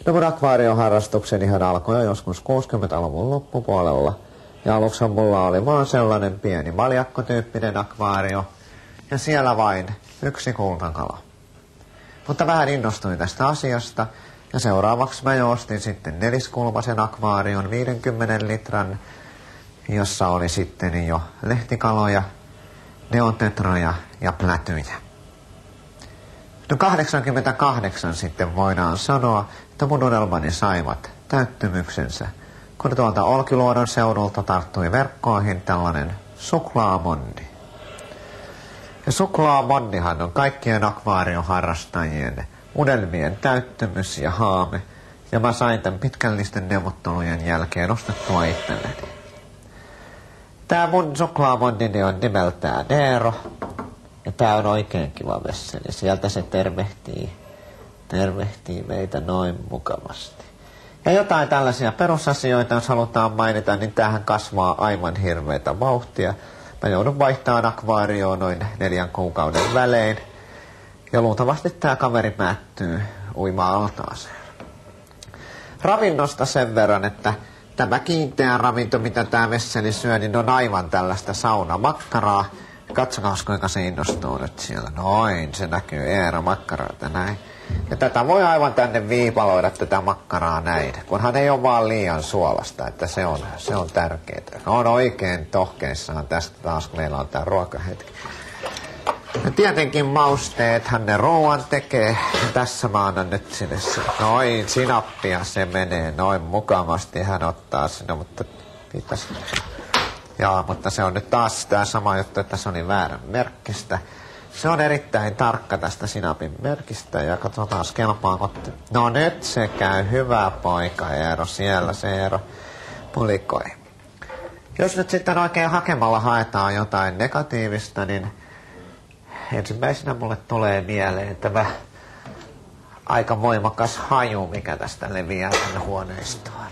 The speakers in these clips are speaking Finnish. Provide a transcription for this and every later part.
No mun akvaarioharrastuksenihan alkoi jo joskus 60-luvun loppupuolella. Ja aluksi mulla oli vaan sellainen pieni maljakkotyyppinen akvaario. Ja siellä vain yksi kultakala. Mutta vähän innostuin tästä asiasta. Ja seuraavaksi mä jo ostin sitten neliskulmasen akvaarion 50 litran, jossa oli sitten jo lehtikaloja, neontetroja ja plätyjä. No 88 sitten voidaan sanoa, että mun unelmani saivat täyttymyksensä, kun tuolta Olkiluodon seudulta tarttui verkkoihin tällainen suklaamonni. Ja suklaamonnihan on kaikkien akvaarioharrastajien unelmien täyttymys ja haame, ja mä sain tämän pitkällisten neuvottelujen jälkeen ostettua itselleni. Tää mun suklaamonnini on nimeltään Neero, ja tää on oikein kiva vesseli. Sieltä se tervehtii meitä noin mukavasti. Ja jotain tällaisia perusasioita, jos halutaan mainita, niin tämähän kasvaa aivan hirveätä vauhtia. Mä joudun vaihtamaan akvaarioon noin 4 kuukauden välein. Ja luultavasti tää kaveri päättyy uima-altaaseen. Ravinnosta sen verran, että tämä kiinteä ravinto, mitä tää vesseli syö, niin on aivan tällaista saunamakkaraa. Katsokaa, kuinka se innostuu nyt siellä. Noin, se näkyy Eero makkaroita näin. Ja tätä voi aivan tänne viipaloida tätä makkaraa näin, kunhan ei ole vaan liian suolasta, että se on tärkeää. On oikein tohkeissaan tästä taas, kun meillä on tää ruokahetki. Ja tietenkin mausteethan ne ruoan tekee. Ja tässä mä annan nyt sinne noin sinappia, se menee noin mukavasti. Hän ottaa sinne, mutta pitäisi. Jaa, mutta se on nyt taas tämä sama juttu, että se oli väärän merkkistä. Se on erittäin tarkka tästä sinapin merkistä ja katsotaan kelpaako. No nyt se käy, hyvä poika Eero, siellä se Eero pulikoi. Jos nyt sitten oikein hakemalla haetaan jotain negatiivista, niin ensimmäisenä mulle tulee mieleen tämä aika voimakas haju, mikä tästä leviää tänne huoneistoon.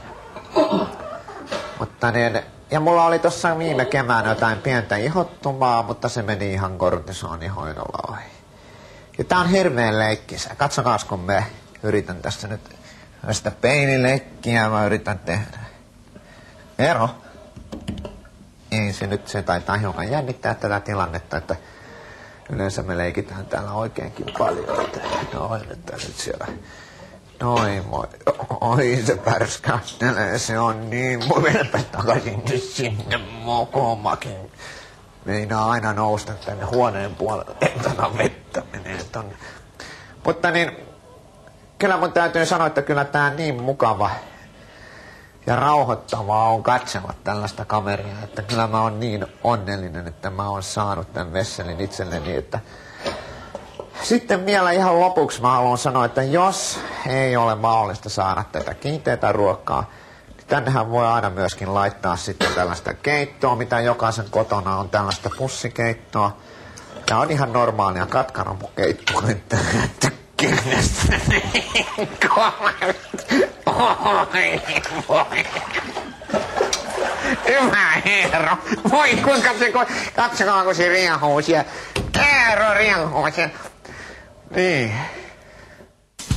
Mutta niin, ja mulla oli tossa viime keväänä jotain pientä ihottumaa, mutta se meni ihan kortisonihoidolla ohi. Ja tää on hirveän leikkisä. Katsokaas, kun mä yritän tässä nyt sitä peilileikkiä mä yritän tehdä. Eero? Ei se taitaa hiukan jännittää tätä tilannetta, että yleensä me leikitään täällä oikeinkin paljon. Noin, että nyt siellä. Noin, moi. Oi, se pärskattelee, se on niin. Voi mennäpä takaisin sinne mokomakin. Meinaa aina nousta tänne huoneen puolelle, että vettä menee tonne. Mutta niin, kyllä mun täytyy sanoa, että kyllä tää niin mukava ja rauhoittavaa on katsella tällaista kameria, että kyllä mä oon niin onnellinen, että mä oon saanut tämän vesselin itselleni, että sitten vielä ihan lopuksi mä haluan sanoa, että jos ei ole mahdollista saada tätä kiinteätä ruokaa, niin tännehän voi aina myöskin laittaa sitten tällaista keittoa, mitä jokaisen kotona on tällaista pussikeittoa. Tää on ihan normaalia katkaropukeittoa, että tykkäästä niin kovasti. Oi. Hyvä Eero. Voi kuinka se, katsokaa kun se riehuu siellä. Eero riehuu siellä. Niin.